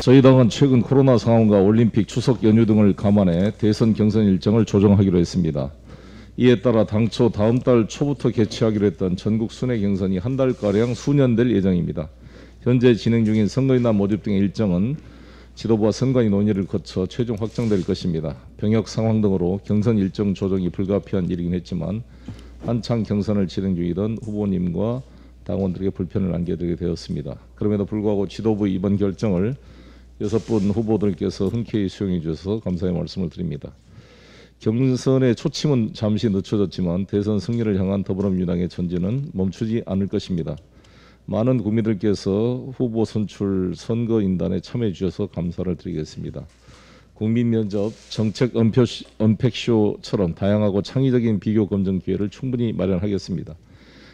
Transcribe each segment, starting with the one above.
저희 당은 최근 코로나 상황과 올림픽 추석 연휴 등을 감안해 대선 경선 일정을 조정하기로 했습니다. 이에 따라 당초 다음 달 초부터 개최하기로 했던 전국 순회 경선이 한 달가량 수년될 예정입니다. 현재 진행 중인 선거인단 모집 등의 일정은 지도부와 선관위 논의를 거쳐 최종 확정될 것입니다. 병역 상황 등으로 경선 일정 조정이 불가피한 일이긴 했지만 한창 경선을 진행 중이던 후보님과 당원들에게 불편을 안겨드리게 되었습니다. 그럼에도 불구하고 지도부의 이번 결정을 6분 후보들께서 흔쾌히 수용해 주셔서 감사의 말씀을 드립니다. 경선의 초침은 잠시 늦춰졌지만 대선 승리를 향한 더불어민주당의 전진은 멈추지 않을 것입니다. 많은 국민들께서 후보 선출 선거인단에 참여해 주셔서 감사를 드리겠습니다. 국민 면접, 정책 언팩쇼처럼 다양하고 창의적인 비교 검증 기회를 충분히 마련하겠습니다.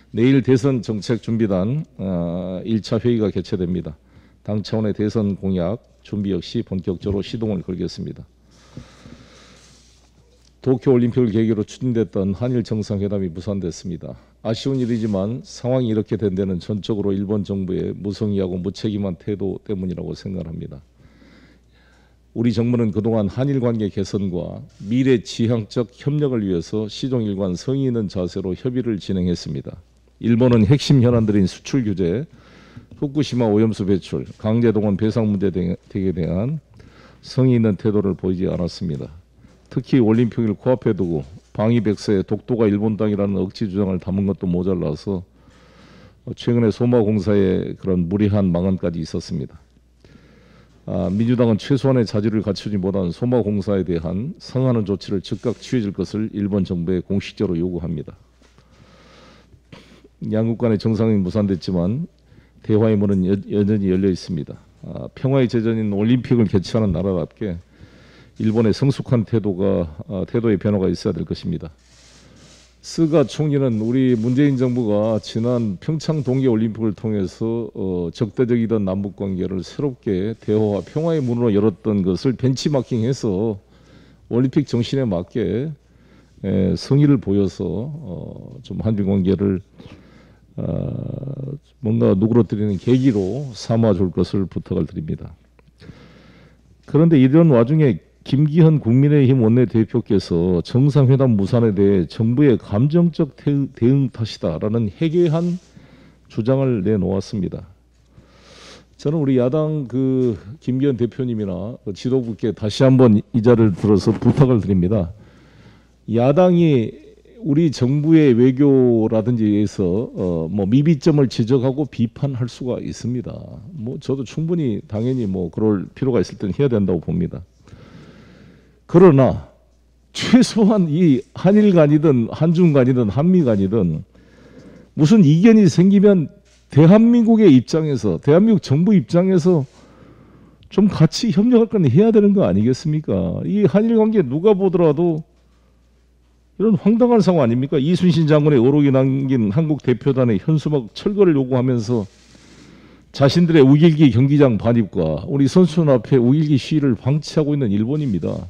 내일 대선 정책 준비단 1차 회의가 개최됩니다. 당 차원의 대선 공약 준비 역시 본격적으로 시동을 걸겠습니다. 도쿄올림픽을 계기로 추진됐던 한일 정상회담이 무산됐습니다. 아쉬운 일이지만 상황이 이렇게 된 데는 전적으로 일본 정부의 무성의하고 무책임한 태도 때문이라고 생각합니다. 우리 정부는 그동안 한일 관계 개선과 미래 지향적 협력을 위해서 시종일관 성의 있는 자세로 협의를 진행했습니다. 일본은 핵심 현안들인 수출 규제, 후쿠시마 오염수 배출, 강제동원 배상 문제 등에 대한 성의 있는 태도를 보이지 않았습니다. 특히 올림픽을 코앞에 두고 방위백서에 독도가 일본 땅이라는 억지 주장을 담은 것도 모자라서 최근에 소마공사의 그런 무리한 망언까지 있었습니다. 민주당은 최소한의 자질을 갖추지 못한 소마공사에 대한 성하는 조치를 즉각 취해질 것을 일본 정부에 공식적으로 요구합니다. 양국 간의 정상이 무산됐지만 대화의 문은 여전히 열려 있습니다. 평화의 제전인 올림픽을 개최하는 나라답게 일본의 성숙한 태도의 변화가 있어야 될 것입니다. 스가 총리는 우리 문재인 정부가 지난 평창 동계올림픽을 통해서 적대적이던 남북관계를 새롭게 대화와 평화의 문으로 열었던 것을 벤치마킹해서 올림픽 정신에 맞게 성의를 보여서 좀 한일 관계를 뭔가 누그러뜨리는 계기로 삼아줄 것을 부탁을 드립니다. 그런데 이런 와중에 김기현 국민의힘 원내대표께서 정상회담 무산에 대해 정부의 감정적 대응 탓이다라는 해괴한 주장을 내놓았습니다. 저는 우리 야당 김기현 대표님이나 지도부께 다시 한번 이 자리를 들어서 부탁을 드립니다. 야당이 우리 정부의 외교라든지에서 미비점을 지적하고 비판할 수가 있습니다. 저도 충분히 당연히 그럴 필요가 있을 때는 해야 된다고 봅니다. 그러나 최소한 이 한일 간이든 한중 간이든 한미 간이든 무슨 이견이 생기면 대한민국의 입장에서 대한민국 정부 입장에서 좀 같이 협력할 건 해야 되는 거 아니겠습니까? 이 한일 관계 누가 보더라도 이런 황당한 상황 아닙니까? 이순신 장군의 어록이 남긴 한국 대표단의 현수막 철거를 요구하면서 자신들의 우길기 경기장 반입과 우리 선수촌 앞에 우길기 시위를 방치하고 있는 일본입니다.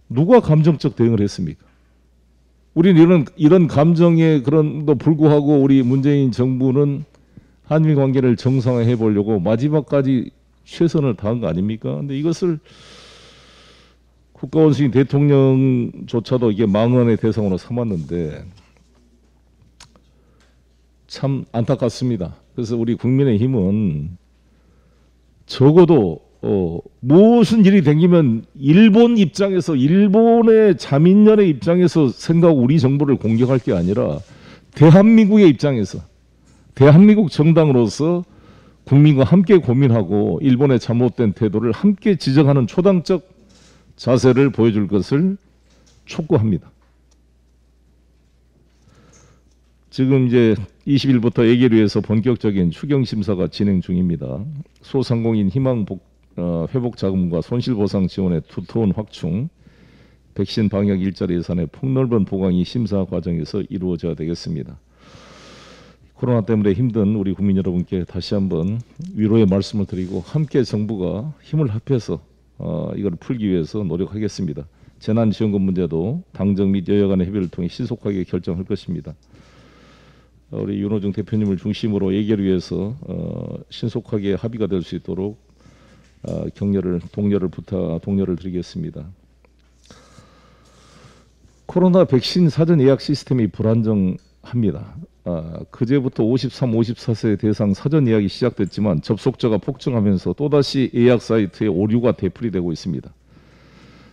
누가 감정적 대응을 했습니까? 우리는 이런 감정에 그런도 불구하고 우리 문재인 정부는 한일 관계를 정상화해 보려고 마지막까지 최선을 다한 거 아닙니까? 근데 이것을 국가원수인 대통령조차도 이게 망언의 대상으로 삼았는데 참 안타깝습니다. 그래서 우리 국민의힘은 적어도 무슨 일이 생기면 일본 입장에서 일본의 자민련의 입장에서 생각하고 우리 정부를 공격할 게 아니라 대한민국의 입장에서 대한민국 정당으로서 국민과 함께 고민하고 일본의 잘못된 태도를 함께 지적하는 초당적 자세를 보여줄 것을 촉구합니다. 지금 이제 20일부터 예결위에서 본격적인 추경 심사가 진행 중입니다. 소상공인 희망 회복 자금과 손실보상 지원의 두터운 확충, 백신 방역 일자리 예산의 폭넓은 보강이 심사 과정에서 이루어져야 되겠습니다. 코로나 때문에 힘든 우리 국민 여러분께 다시 한번 위로의 말씀을 드리고 함께 정부가 힘을 합해서 이걸 풀기 위해서 노력하겠습니다. 재난지원금 문제도 당정 및 여야 간의 협의를 통해 신속하게 결정할 것입니다. 우리 윤호중 대표님을 중심으로 예결위에서 신속하게 합의가 될 수 있도록 독려를 드리겠습니다. 코로나 백신 사전 예약 시스템이 불안정합니다. 그제부터 53, 54세 대상 사전 예약이 시작됐지만 접속자가 폭증하면서 또다시 예약 사이트에 오류가 되풀이되고 있습니다.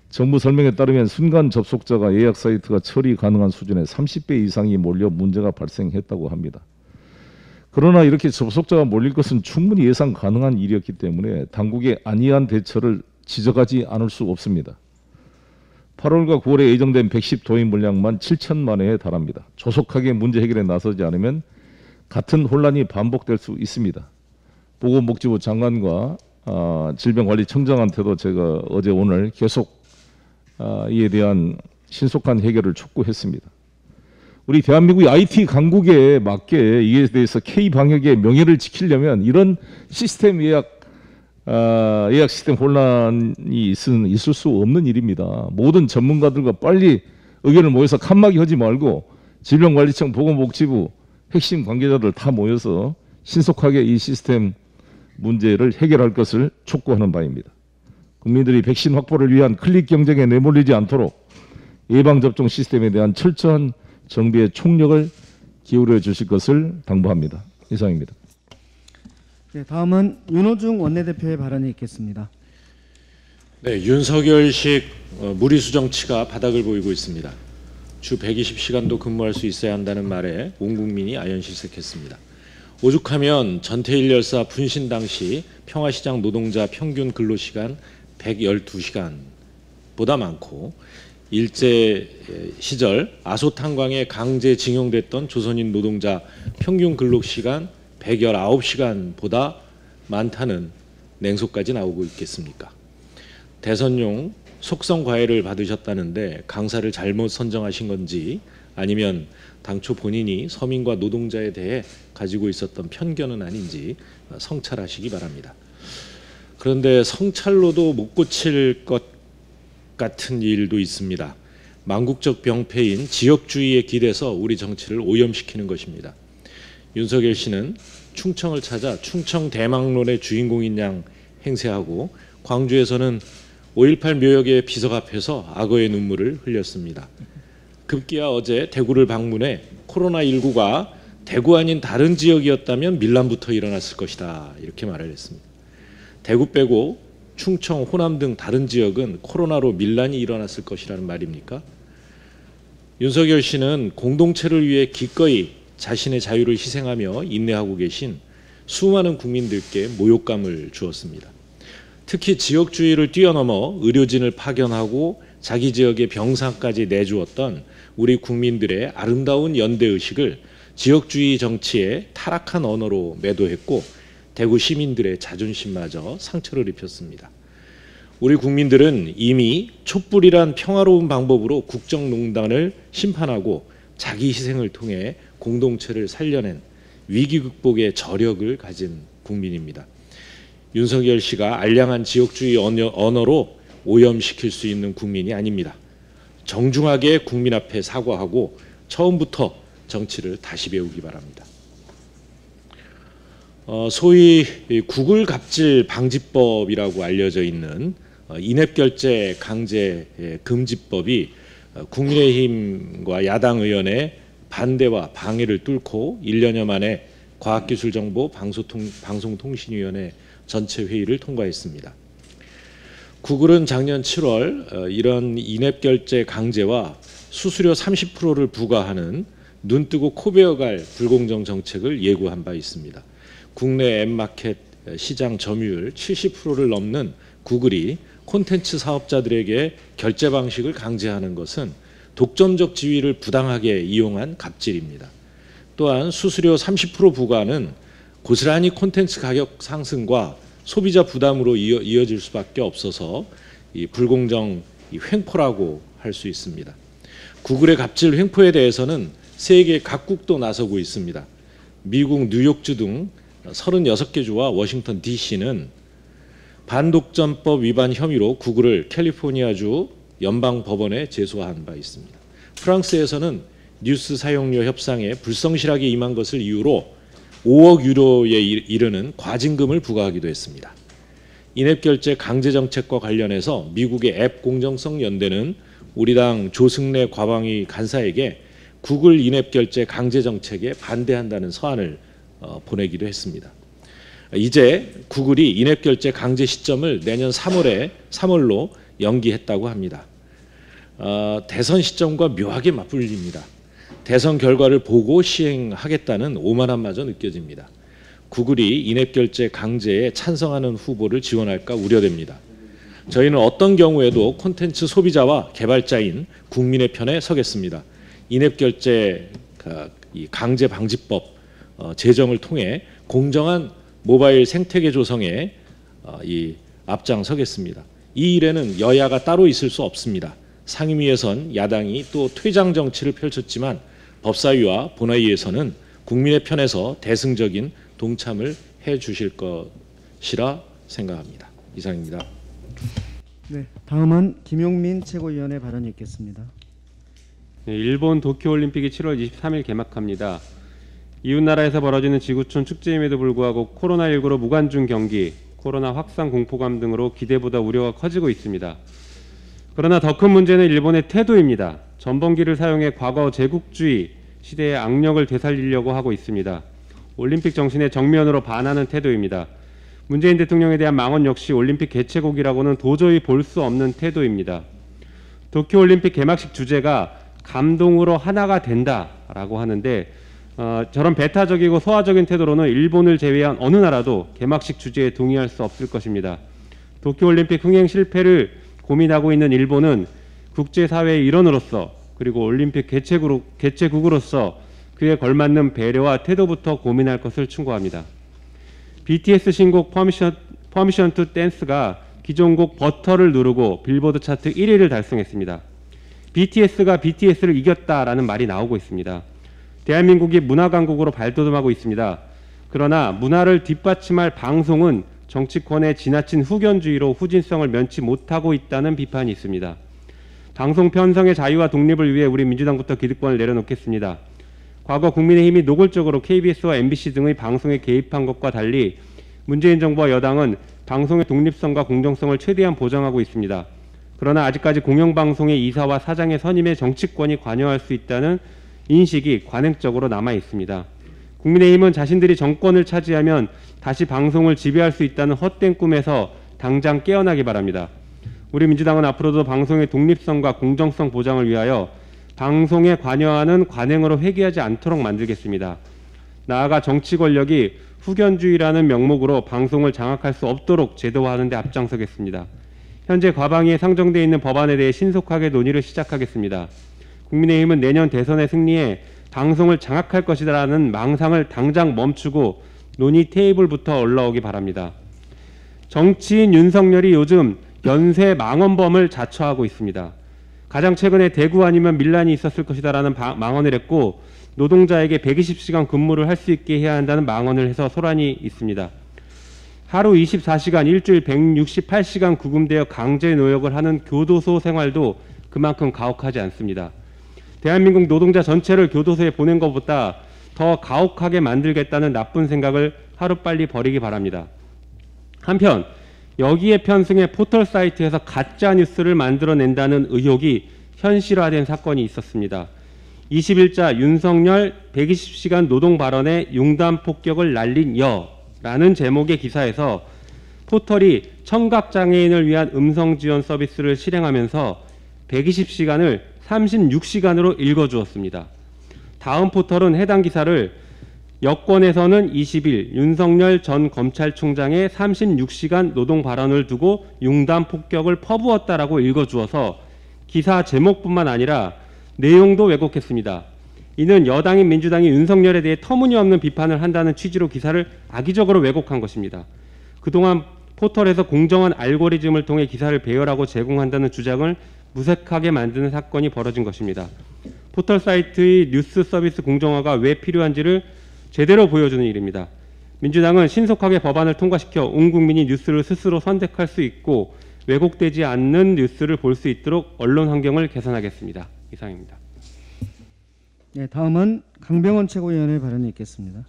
정부 설명에 따르면 순간 접속자가 예약 사이트가 처리 가능한 수준의 30배 이상이 몰려 문제가 발생했다고 합니다. 그러나 이렇게 접속자가 몰릴 것은 충분히 예상 가능한 일이었기 때문에 당국의 안이한 대처를 지적하지 않을 수 없습니다. 8월과 9월에 예정된 110 도입 물량만 7천만 회에 달합니다. 조속하게 문제 해결에 나서지 않으면 같은 혼란이 반복될 수 있습니다. 보건복지부 장관과 질병관리청장한테도 제가 어제 오늘 계속 이에 대한 신속한 해결을 촉구했습니다. 우리 대한민국의 IT 강국에 맞게 이에 대해서 K방역의 명예를 지키려면 이런 시스템 예약 시스템 혼란이 있을 수 없는 일입니다. 모든 전문가들과 빨리 의견을 모여서 칸막이 하지 말고 질병관리청, 보건복지부 핵심 관계자들 다 모여서 신속하게 이 시스템 문제를 해결할 것을 촉구하는 바입니다. 국민들이 백신 확보를 위한 클릭 경쟁에 내몰리지 않도록 예방접종 시스템에 대한 철저한 정비에 총력을 기울여 주실 것을 당부합니다. 이상입니다. 네, 다음은 윤호중 원내대표의 발언이 있겠습니다. 네, 윤석열식 무리수 정치가 바닥을 보이고 있습니다. 주 120시간도 근무할 수 있어야 한다는 말에 온 국민이 아연실색했습니다. 오죽하면 전태일 열사 분신 당시 평화시장 노동자 평균 근로시간 112시간보다 많고 일제 시절 아소탄광에 강제 징용됐던 조선인 노동자 평균 근로시간 119시간보다 많다는 냉소까지 나오고 있겠습니까? 대선용 속성 과외를 받으셨다는데 강사를 잘못 선정하신 건지 아니면 당초 본인이 서민과 노동자에 대해 가지고 있었던 편견은 아닌지 성찰하시기 바랍니다. 그런데 성찰로도 못 고칠 것 같은 일도 있습니다. 망국적 병폐인 지역주의에 기대서 우리 정치를 오염시키는 것입니다. 윤석열 씨는 충청을 찾아 충청 대망론의 주인공인 양 행세하고 광주에서는 5.18 묘역의 비석 앞에서 악어의 눈물을 흘렸습니다. 급기야 어제 대구를 방문해 코로나19가 대구 아닌 다른 지역이었다면 밀란부터 일어났을 것이다 이렇게 말을 했습니다. 대구 빼고 충청, 호남 등 다른 지역은 코로나로 밀란이 일어났을 것이라는 말입니까? 윤석열 씨는 공동체를 위해 기꺼이 자신의 자유를 희생하며 인내하고 계신 수많은 국민들께 모욕감을 주었습니다. 특히 지역주의를 뛰어넘어 의료진을 파견하고 자기 지역의 병상까지 내주었던 우리 국민들의 아름다운 연대의식을 지역주의 정치에 타락한 언어로 매도했고 대구 시민들의 자존심마저 상처를 입혔습니다. 우리 국민들은 이미 촛불이란 평화로운 방법으로 국정농단을 심판하고 자기 희생을 통해 공동체를 살려낸 위기 극복의 저력을 가진 국민입니다. 윤석열 씨가 알량한 지역주의 언어로 오염시킬 수 있는 국민이 아닙니다. 정중하게 국민 앞에 사과하고 처음부터 정치를 다시 배우기 바랍니다. 소위 구글 갑질 방지법이라고 알려져 있는 인앱결제 강제 금지법이 국민의힘과 야당 의원의 반대와 방해를 뚫고 1년여 만에 과학기술정보 방송통신위원회 전체 회의를 통과했습니다. 구글은 작년 7월 이런 인앱결제 강제와 수수료 30%를 부과하는 눈뜨고 코베어갈 불공정 정책을 예고한 바 있습니다. 국내 앱마켓 시장 점유율 70%를 넘는 구글이 콘텐츠 사업자들에게 결제 방식을 강제하는 것은 독점적 지위를 부당하게 이용한 갑질입니다. 또한 수수료 30% 부과는 고스란히 콘텐츠 가격 상승과 소비자 부담으로 이어질 수밖에 없어서 이 불공정 횡포라고 할 수 있습니다. 구글의 갑질 횡포에 대해서는 세계 각국도 나서고 있습니다. 미국 뉴욕주 등 36개 주와 워싱턴 DC는 반독점법 위반 혐의로 구글을 캘리포니아주 연방법원에 제소한 바 있습니다. 프랑스에서는 뉴스 사용료 협상에 불성실하게 임한 것을 이유로 5억 유로에 이르는 과징금을 부과하기도 했습니다. 인앱 결제 강제 정책과 관련해서 미국의 앱 공정성 연대는 우리 당 조승래 과방위 간사에게 구글 인앱 결제 강제 정책에 반대한다는 서한을 보내기도 했습니다. 이제 구글이 인앱 결제 강제 시점을 내년 3월로 연기했다고 합니다. 대선 시점과 묘하게 맞불립니다. 대선 결과를 보고 시행하겠다는 오만함마저 느껴집니다. 구글이 인앱 결제 강제에 찬성하는 후보를 지원할까 우려됩니다. 저희는 어떤 경우에도 콘텐츠 소비자와 개발자인 국민의 편에 서겠습니다. 인앱 결제 강제 방지법 제정을 통해 공정한 모바일 생태계 조성에 앞장서겠습니다. 이 일에는 여야가 따로 있을 수 없습니다. 상임위에선 야당이 또 퇴장 정치를 펼쳤지만 법사위와 본회의에서는 국민의 편에서 대승적인 동참을 해 주실 것이라 생각합니다. 이상입니다. 네, 다음은 김용민 최고위원의 발언이 있겠습니다. 네, 일본 도쿄올림픽이 7월 23일 개막합니다. 이웃나라에서 벌어지는 지구촌 축제임에도 불구하고 코로나19로 무관중 경기, 코로나 확산 공포감 등으로 기대보다 우려가 커지고 있습니다. 그러나 더 큰 문제는 일본의 태도입니다. 전범기를 사용해 과거 제국주의 시대의 악력을 되살리려고 하고 있습니다. 올림픽 정신에 정면으로 반하는 태도입니다. 문재인 대통령에 대한 망언 역시 올림픽 개최국이라고는 도저히 볼 수 없는 태도입니다. 도쿄올림픽 개막식 주제가 감동으로 하나가 된다라고 하는데 저런 배타적이고 소화적인 태도로는 일본을 제외한 어느 나라도 개막식 주제에 동의할 수 없을 것입니다. 도쿄올림픽 흥행 실패를 고민하고 있는 일본은 국제사회의 일원으로서 그리고 올림픽 개최국으로서 그에 걸맞는 배려와 태도부터 고민할 것을 충고합니다. BTS 신곡 퍼미션 투 댄스가 기존 곡 버터를 누르고 빌보드 차트 1위를 달성했습니다. BTS가 BTS를 이겼다라는 말이 나오고 있습니다. 대한민국이 문화 강국으로 발돋움하고 있습니다. 그러나 문화를 뒷받침할 방송은 정치권의 지나친 후견주의로 후진성을 면치 못하고 있다는 비판이 있습니다. 방송 편성의 자유와 독립을 위해 우리 민주당부터 기득권을 내려놓겠습니다. 과거 국민의힘이 노골적으로 KBS와 MBC 등의 방송에 개입한 것과 달리 문재인 정부와 여당은 방송의 독립성과 공정성을 최대한 보장하고 있습니다. 그러나 아직까지 공영방송의 이사와 사장의 선임에 정치권이 관여할 수 있다는 인식이 관행적으로 남아 있습니다. 국민의힘은 자신들이 정권을 차지하면 다시 방송을 지배할 수 있다는 헛된 꿈에서 당장 깨어나기 바랍니다. 우리 민주당은 앞으로도 방송의 독립성과 공정성 보장을 위하여 방송에 관여하는 관행으로 회귀하지 않도록 만들겠습니다. 나아가 정치 권력이 후견주의라는 명목으로 방송을 장악할 수 없도록 제도화하는 데 앞장서겠습니다. 현재 과방위에 상정되어 있는 법안에 대해 신속하게 논의를 시작하겠습니다. 국민의힘은 내년 대선에 승리해 방송을 장악할 것이라는 망상을 당장 멈추고 논의 테이블부터 올라오기 바랍니다. 정치인 윤석열이 요즘 연쇄 망언범을 자처하고 있습니다. 가장 최근에 대구 아니면 밀란이 있었을 것이다라는 망언을 했고 노동자에게 120시간 근무를 할 수 있게 해야 한다는 망언을 해서 소란이 있습니다. 하루 24시간 일주일 168시간 구금되어 강제 노역을 하는 교도소 생활도 그만큼 가혹하지 않습니다. 대한민국 노동자 전체를 교도소에 보낸 것보다 더 가혹하게 만들겠다는 나쁜 생각을 하루빨리 버리기 바랍니다. 한편 여기에 편승해 포털 사이트에서 가짜 뉴스를 만들어낸다는 의혹이 현실화된 사건이 있었습니다. 20일자 윤석열 120시간 노동 발언에 융단 폭격을 날린 여라는 제목의 기사에서 포털이 청각장애인을 위한 음성 지원 서비스를 실행하면서 120시간을 36시간으로 읽어주었습니다. 다음 포털은 해당 기사를 여권에서는 20일 윤석열 전 검찰총장의 36시간 노동 발언을 두고 융단 폭격을 퍼부었다라고 읽어주어서 기사 제목뿐만 아니라 내용도 왜곡했습니다. 이는 여당인 민주당이 윤석열에 대해 터무니없는 비판을 한다는 취지로 기사를 악의적으로 왜곡한 것입니다. 그동안 포털에서 공정한 알고리즘을 통해 기사를 배열하고 제공한다는 주장을 무색하게 만드는 사건이 벌어진 것입니다. 포털 사이트의 뉴스 서비스 공정화가 왜 필요한지를 제대로 보여주는 일입니다. 민주당은 신속하게 법안을 통과시켜 온 국민이 뉴스를 스스로 선택할 수 있고 왜곡되지 않는 뉴스를 볼 수 있도록 언론 환경을 개선하겠습니다. 이상입니다. 네, 다음은 강병원 최고위원의 발언이 있겠습니다.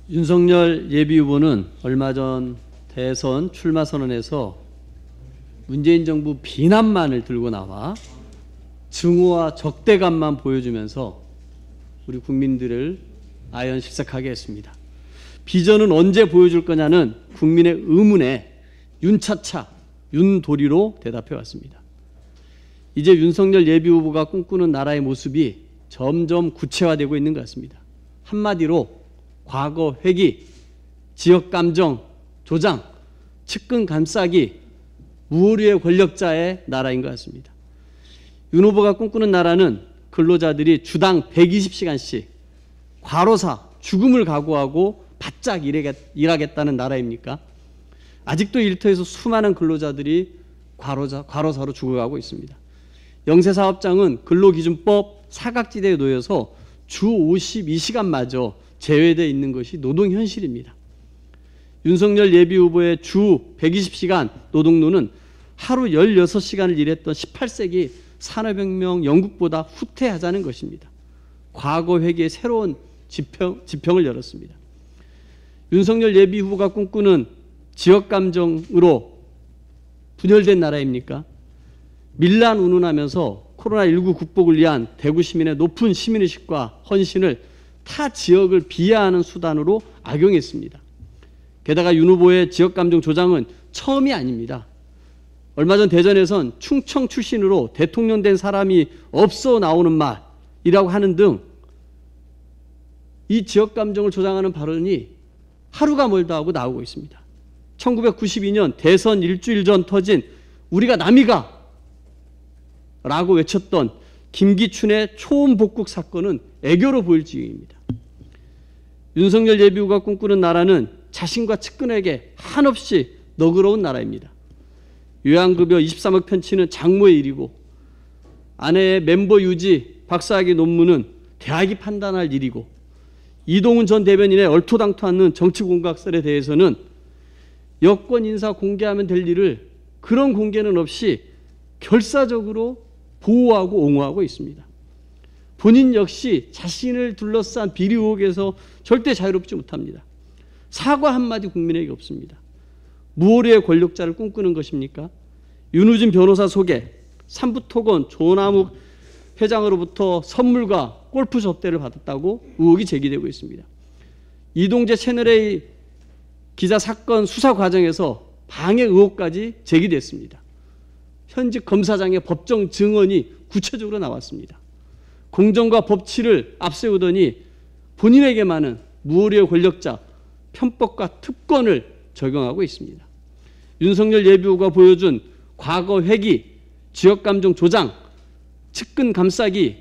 윤석열 예비후보는 얼마 전 대선 출마 선언에서 문재인 정부 비난만을 들고 나와 증오와 적대감만 보여주면서 우리 국민들을 아연실색하게 했습니다. 비전은 언제 보여줄 거냐는 국민의 의문에 윤차차, 윤도리로 대답해 왔습니다. 이제 윤석열 예비후보가 꿈꾸는 나라의 모습이 점점 구체화되고 있는 것 같습니다. 한마디로 과거 회기, 지역감정 조장, 측근 감싸기, 무오류의 권력자의 나라인 것 같습니다. 윤 후보가 꿈꾸는 나라는 근로자들이 주당 120시간씩 과로사, 죽음을 각오하고 바짝 일하겠다는 나라입니까? 아직도 일터에서 수많은 근로자들이 과로사로 죽어가고 있습니다. 영세사업장은 근로기준법 사각지대에 놓여서 주 52시간마저 제외되어 있는 것이 노동 현실입니다. 윤석열 예비후보의 주 120시간 노동로는 하루 16시간을 일했던 18세기 산업혁명 영국보다 후퇴하자는 것입니다. 과거 회계의 새로운 지평을 열었습니다. 윤석열 예비후보가 꿈꾸는 지역감정으로 분열된 나라입니까? 밀란 운운하면서 코로나19 극복을 위한 대구 시민의 높은 시민의식과 헌신을 타 지역을 비하하는 수단으로 악용했습니다. 게다가 윤 후보의 지역감정 조장은 처음이 아닙니다. 얼마 전 대전에선 충청 출신으로 대통령 된 사람이 없어 나오는 말이라고 하는 등 이 지역감정을 조장하는 발언이 하루가 멀다 하고 나오고 있습니다. 1992년 대선 일주일 전 터진 우리가 남이가 라고 외쳤던 김기춘의 초음 복국 사건은 애교로 보일 지경입니다. 윤석열 예비후보가 꿈꾸는 나라는 자신과 측근에게 한없이 너그러운 나라입니다. 요양급여 23억 편취는 장모의 일이고 아내의 멤버 유지 박사학위 논문은 대학이 판단할 일이고 이동훈 전 대변인의 얼토당토않는 정치공각설에 대해서는 여권 인사 공개하면 될 일을 그런 공개는 없이 결사적으로 보호하고 옹호하고 있습니다. 본인 역시 자신을 둘러싼 비리 의혹에서 절대 자유롭지 못합니다. 사과 한마디 국민에게 없습니다. 무오류의 권력자를 꿈꾸는 것입니까? 윤우진 변호사 소개, 삼부토건 조남욱 회장으로부터 선물과 골프 접대를 받았다고 의혹이 제기되고 있습니다. 이동재 채널A 기자 사건 수사 과정에서 방해 의혹까지 제기됐습니다. 현직 검사장의 법정 증언이 구체적으로 나왔습니다. 공정과 법치를 앞세우더니 본인에게만은 무오류의 권력자, 편법과 특권을 적용하고 있습니다. 윤석열 예비후보가 보여준 과거 회기, 지역감정 조장, 측근 감싸기,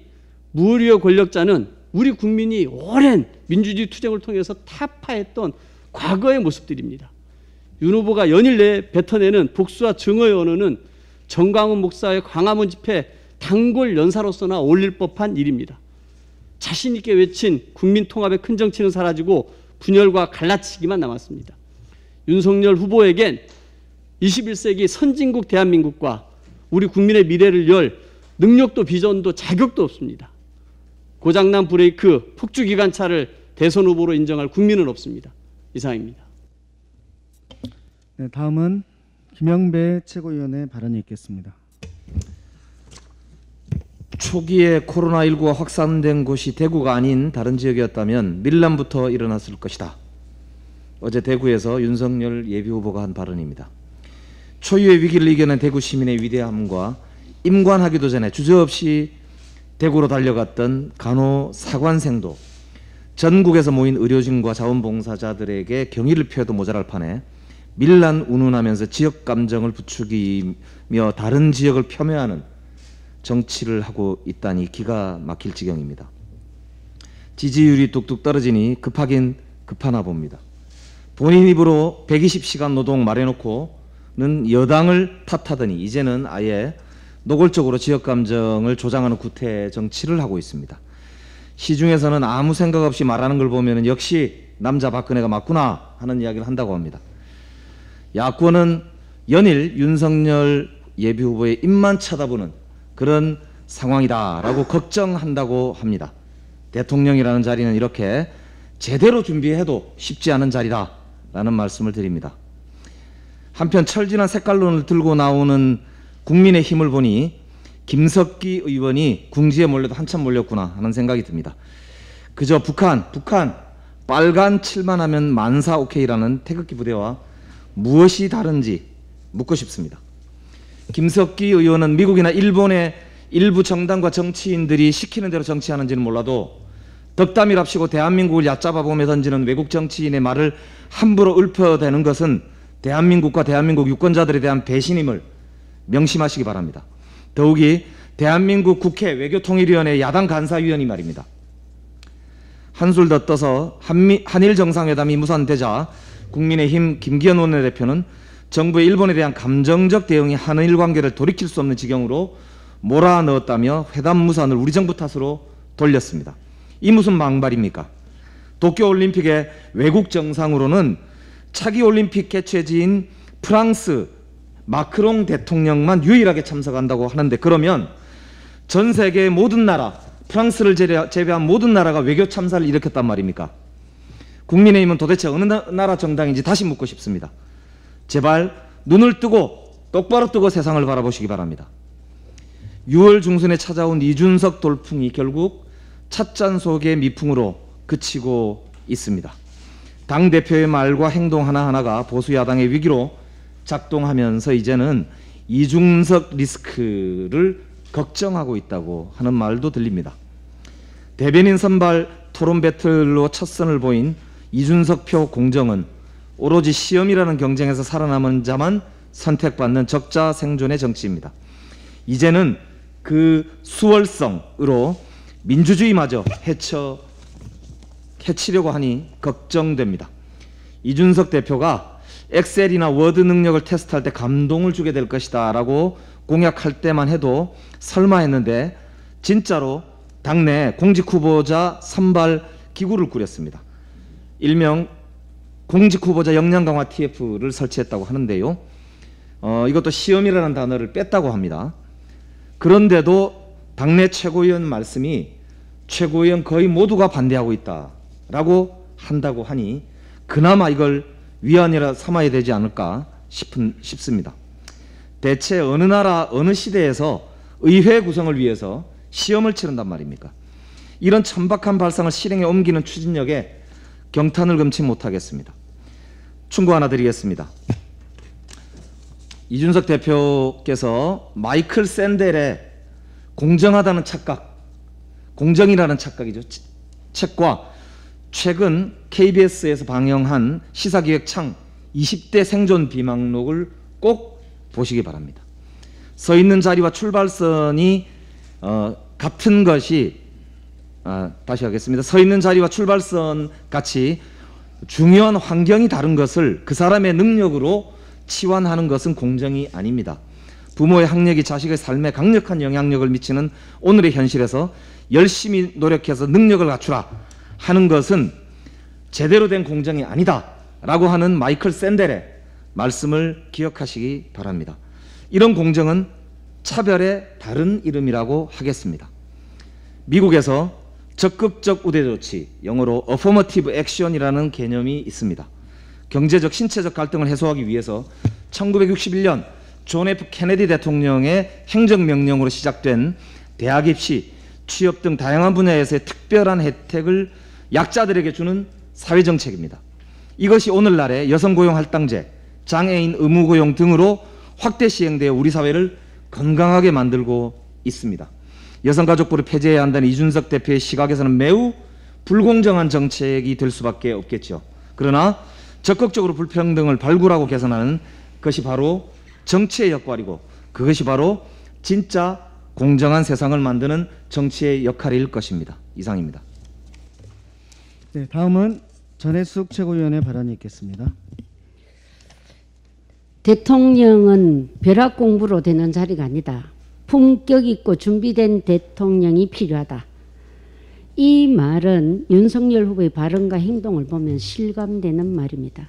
무오류의 권력자는 우리 국민이 오랜 민주주의 투쟁을 통해서 타파했던 과거의 모습들입니다. 윤 후보가 연일 내에 뱉어내는 복수와 증오의 언어는 정광훈 목사의 광화문 집회 단골 연사로서나 어울릴 법한 일입니다. 자신 있게 외친 국민 통합의 큰 정치는 사라지고 분열과 갈라치기만 남았습니다. 윤석열 후보에겐 21세기 선진국 대한민국과 우리 국민의 미래를 열 능력도 비전도 자격도 없습니다. 고장난 브레이크 폭주기관차를 대선 후보로 인정할 국민은 없습니다. 이상입니다. 네, 다음은 김영배 최고위원의 발언이 있겠습니다. 초기에 코로나19가 확산된 곳이 대구가 아닌 다른 지역이었다면 밀란부터 일어났을 것이다. 어제 대구에서 윤석열 예비후보가 한 발언입니다. 초유의 위기를 이겨낸 대구 시민의 위대함과 임관하기도 전에 주저없이 대구로 달려갔던 간호사관생도 전국에서 모인 의료진과 자원봉사자들에게 경의를 표해도 모자랄 판에 밀란 운운하면서 지역 감정을 부추기며 다른 지역을 폄훼하는 정치를 하고 있다니 기가 막힐 지경입니다. 지지율이 뚝뚝 떨어지니 급하긴 급하나 봅니다. 본인 입으로 120시간 노동 말해놓고는 여당을 탓하더니 이제는 아예 노골적으로 지역 감정을 조장하는 구태 정치를 하고 있습니다. 시중에서는 아무 생각 없이 말하는 걸 보면 역시 남자 박근혜가 맞구나 하는 이야기를 한다고 합니다. 야권은 연일 윤석열 예비후보의 입만 쳐다보는 그런 상황이다라고 걱정한다고 합니다. 대통령이라는 자리는 이렇게 제대로 준비해도 쉽지 않은 자리다라는 말씀을 드립니다. 한편 철진한 색깔론을 들고 나오는 국민의힘을 보니 김석기 의원이 궁지에 몰려도 한참 몰렸구나 하는 생각이 듭니다. 그저 북한 빨간 칠만 하면 만사 오케이라는 태극기 부대와 무엇이 다른지 묻고 싶습니다. 김석기 의원은 미국이나 일본의 일부 정당과 정치인들이 시키는 대로 정치하는지는 몰라도 덕담이랍시고 대한민국을 얕잡아 보며 던지는 외국 정치인의 말을 함부로 읊어대는 것은 대한민국과 대한민국 유권자들에 대한 배신임을 명심하시기 바랍니다. 더욱이 대한민국 국회 외교통일위원회 야당 간사위원이 말입니다. 한술 더 떠서 한일 정상회담이 무산되자 국민의힘 김기현 원내대표는 정부의 일본에 대한 감정적 대응이 한일 관계를 돌이킬 수 없는 지경으로 몰아넣었다며 회담 무산을 우리 정부 탓으로 돌렸습니다. 이 무슨 망발입니까? 도쿄올림픽의 외국 정상으로는 차기 올림픽 개최지인 프랑스 마크롱 대통령만 유일하게 참석한다고 하는데, 그러면 전 세계의 모든 나라, 프랑스를 제외한 모든 나라가 외교 참사를 일으켰단 말입니까? 국민의힘은 도대체 어느 나라 정당인지 다시 묻고 싶습니다. 제발 눈을 뜨고 똑바로 뜨고 세상을 바라보시기 바랍니다. 6월 중순에 찾아온 이준석 돌풍이 결국 찻잔 속의 미풍으로 그치고 있습니다. 당대표의 말과 행동 하나하나가 보수 야당의 위기로 작동하면서 이제는 이준석 리스크를 걱정하고 있다고 하는 말도 들립니다. 대변인 선발 토론 배틀로 첫 선을 보인 이준석 표 공정은 오로지 시험이라는 경쟁에서 살아남은 자만 선택받는 적자 생존의 정치입니다. 이제는 그 수월성으로 민주주의마저 해치려고 하니 걱정됩니다. 이준석 대표가 엑셀이나 워드 능력을 테스트할 때 감동을 주게 될 것이다 라고 공약할 때만 해도 설마 했는데 진짜로 당내 공직후보자 선발 기구를 꾸렸습니다. 일명 공직후보자 역량 강화 TF를 설치했다고 하는데요. 이것도 시험이라는 단어를 뺐다고 합니다. 그런데도 당내 최고위원 말씀이 최고위원 거의 모두가 반대하고 있다라고 한다고 하니 그나마 이걸 위안이라 삼아야 되지 않을까 싶습니다. 대체 어느 나라 어느 시대에서 의회 구성을 위해서 시험을 치른단 말입니까? 이런 천박한 발상을 실행에 옮기는 추진력에 경탄을 금치 못하겠습니다. 충고 하나 드리겠습니다. 이준석 대표께서 마이클 샌델의 공정하다는 착각, 공정이라는 착각이죠. 책과 최근 KBS에서 방영한 시사기획창 20대 생존 비망록을 꼭 보시기 바랍니다. 서 있는 자리와 출발선이 같은 것이 다시 하겠습니다. 서 있는 자리와 출발선 같이 중요한 환경이 다른 것을 그 사람의 능력으로 치환하는 것은 공정이 아닙니다. 부모의 학력이 자식의 삶에 강력한 영향력을 미치는 오늘의 현실에서 열심히 노력해서 능력을 갖추라 하는 것은 제대로 된 공정이 아니다 라고 하는 마이클 샌델의 말씀을 기억하시기 바랍니다. 이런 공정은 차별의 다른 이름이라고 하겠습니다. 미국에서 적극적 우대 조치, 영어로 affirmative action이라는 개념이 있습니다. 경제적, 신체적 갈등을 해소하기 위해서 1961년 존 F 케네디 대통령의 행정명령으로 시작된 대학 입시, 취업 등 다양한 분야에서의 특별한 혜택을 약자들에게 주는 사회정책입니다. 이것이 오늘날의 여성고용할당제, 장애인 의무고용 등으로 확대 시행되어 우리 사회를 건강하게 만들고 있습니다. 여성가족부를 폐지해야 한다는 이준석 대표의 시각에서는 매우 불공정한 정책이 될 수밖에 없겠죠. 그러나 적극적으로 불평등을 발굴하고 개선하는 것이 바로 정치의 역할이고 그것이 바로 진짜 공정한 세상을 만드는 정치의 역할일 것입니다. 이상입니다. 네, 다음은 전해숙 최고위원의 발언이 있겠습니다. 대통령은 벼락 공부로 되는 자리가 아니다. 품격 있고 준비된 대통령이 필요하다. 이 말은 윤석열 후보의 발언과 행동을 보면 실감되는 말입니다.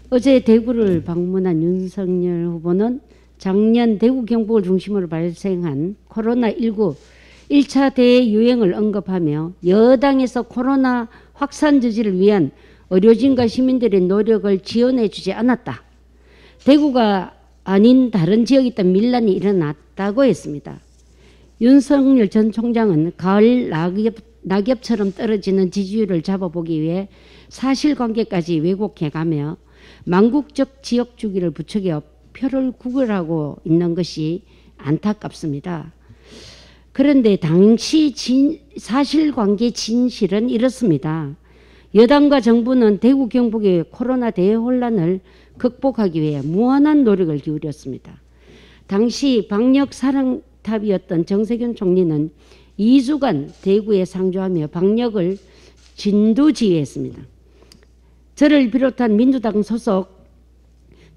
어제 대구를 방문한 윤석열 후보는 작년 대구 경북을 중심으로 발생한 코로나19 1차 대유행을 언급하며 여당에서 코로나 확산 저지를 위한 의료진과 시민들의 노력을 지원해 주지 않았다. 대구가 아닌 다른 지역에 있던 밀란이 일어났다고 했습니다. 윤석열 전 총장은 가을 낙엽처럼 떨어지는 지지율을 잡아보기 위해 사실관계까지 왜곡해가며 망국적 지역 주기를 부추겨 표를 구걸하고 있는 것이 안타깝습니다. 그런데 당시 사실관계 진실은 이렇습니다. 여당과 정부는 대구 경북의 코로나 대혼란을 극복하기 위해 무한한 노력을 기울였습니다. 당시 방역 사령탑이었던 정세균 총리는 2주간 대구에 상주하며 방역을 진두지휘했습니다. 저를 비롯한 민주당 소속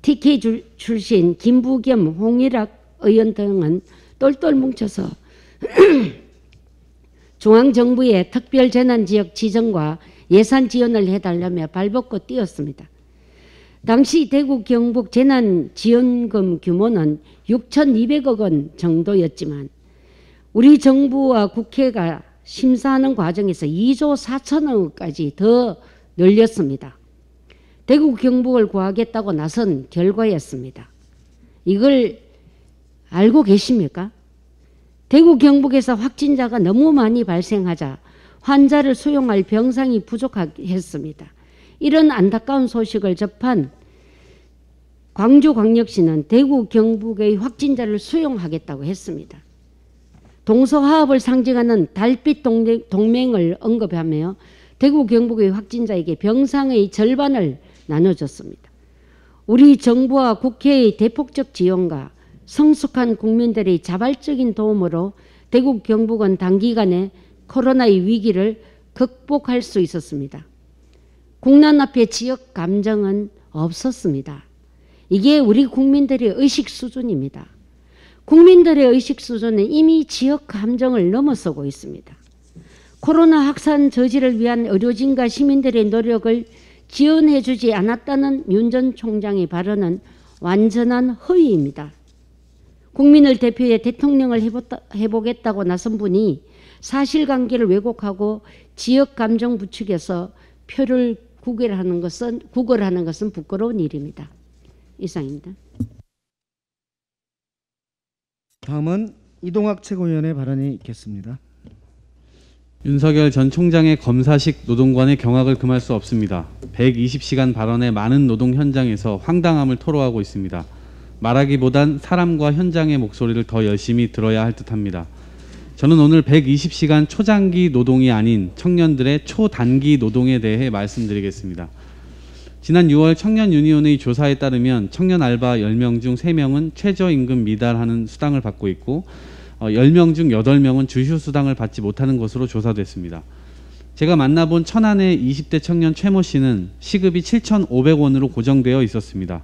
TK 출신 김부겸, 홍일학 의원 등은 똘똘 뭉쳐서 중앙정부의 특별재난지역 지정과 예산 지원을 해달라며 발벗고 뛰었습니다. 당시 대구 경북 재난지원금 규모는 6,200억 원 정도였지만 우리 정부와 국회가 심사하는 과정에서 2조 4천억까지 더 늘렸습니다. 대구 경북을 구하겠다고 나선 결과였습니다. 이걸 알고 계십니까? 대구 경북에서 확진자가 너무 많이 발생하자 환자를 수용할 병상이 부족했습니다. 이런 안타까운 소식을 접한 광주광역시는 대구 경북의 확진자를 수용하겠다고 했습니다. 동서화합을 상징하는 달빛 동맹을 언급하며 대구 경북의 확진자에게 병상의 절반을 나눠줬습니다. 우리 정부와 국회의 대폭적 지원과 성숙한 국민들의 자발적인 도움으로 대구 경북은 단기간에 코로나의 위기를 극복할 수 있었습니다. 국난 앞에 지역 감정은 없었습니다. 이게 우리 국민들의 의식 수준입니다. 국민들의 의식 수준은 이미 지역 감정을 넘어서고 있습니다. 코로나 확산 저지를 위한 의료진과 시민들의 노력을 지원해주지 않았다는 윤 전 총장의 발언은 완전한 허위입니다. 국민을 대표해 대통령을 해보겠다고 나선 분이 사실관계를 왜곡하고 지역 감정 부추겨서 표를 구걸하는 것은 부끄러운 일입니다. 이상입니다. 다음은 이동학 최고위원의 발언이 있겠습니다. 윤석열 전 총장의 검사식 노동관의 경악을 금할 수 없습니다. 120시간 발언에 많은 노동 현장에서 황당함을 토로하고 있습니다. 말하기보단 사람과 현장의 목소리를 더 열심히 들어야 할 듯합니다. 저는 오늘 120시간 초장기 노동이 아닌 청년들의 초단기 노동에 대해 말씀드리겠습니다. 지난 6월 청년유니온의 조사에 따르면 청년 알바 10명 중 3명은 최저임금 미달하는 수당을 받고 있고 10명 중 8명은 주휴수당을 받지 못하는 것으로 조사됐습니다. 제가 만나본 천안의 20대 청년 최모 씨는 시급이 7,500원으로 고정되어 있었습니다.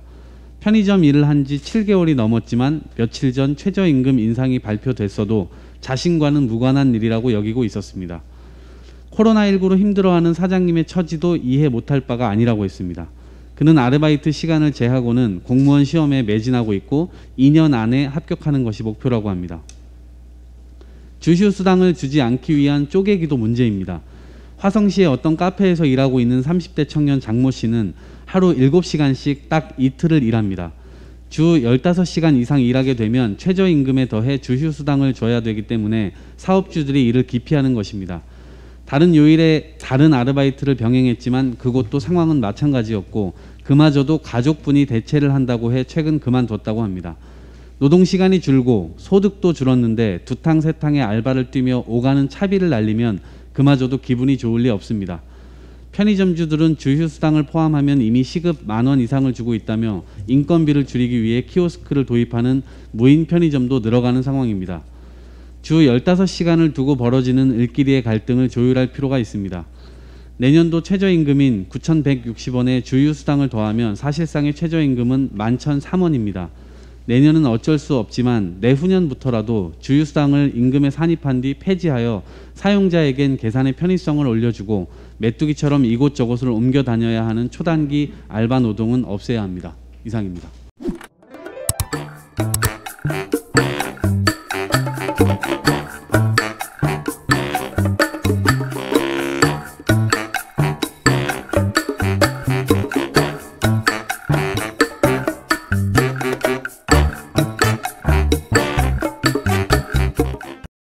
편의점 일을 한 지 7개월이 넘었지만 며칠 전 최저임금 인상이 발표됐어도 자신과는 무관한 일이라고 여기고 있었습니다. 코로나19로 힘들어하는 사장님의 처지도 이해 못할 바가 아니라고 했습니다. 그는 아르바이트 시간을 제하고는 공무원 시험에 매진하고 있고 2년 안에 합격하는 것이 목표라고 합니다. 주휴수당을 주지 않기 위한 쪼개기도 문제입니다. 화성시의 어떤 카페에서 일하고 있는 30대 청년 장모 씨는 하루 7시간씩 딱 이틀을 일합니다. 주 15시간 이상 일하게 되면 최저임금에 더해 주휴수당을 줘야 되기 때문에 사업주들이 이를 기피하는 것입니다. 다른 요일에 다른 아르바이트를 병행했지만 그것도 상황은 마찬가지였고 그마저도 가족분이 대체를 한다고 해 최근 그만뒀다고 합니다. 노동시간이 줄고 소득도 줄었는데 두탕 세탕의 알바를 뛰며 오가는 차비를 날리면 그마저도 기분이 좋을 리 없습니다. 편의점주들은 주휴수당을 포함하면 이미 시급 10,000원 이상을 주고 있다며 인건비를 줄이기 위해 키오스크를 도입하는 무인 편의점도 늘어가는 상황입니다. 주 15시간을 두고 벌어지는 일끼리의 갈등을 조율할 필요가 있습니다. 내년도 최저임금인 9,160원에 주휴수당을 더하면 사실상의 최저임금은 11,003원입니다. 내년은 어쩔 수 없지만 내후년부터라도 주휴수당을 임금에 산입한 뒤 폐지하여 사용자에겐 계산의 편의성을 올려주고 메뚜기처럼 이곳저곳을 옮겨 다녀야 하는 초단기 알바 노동은 없애야 합니다. 이상입니다.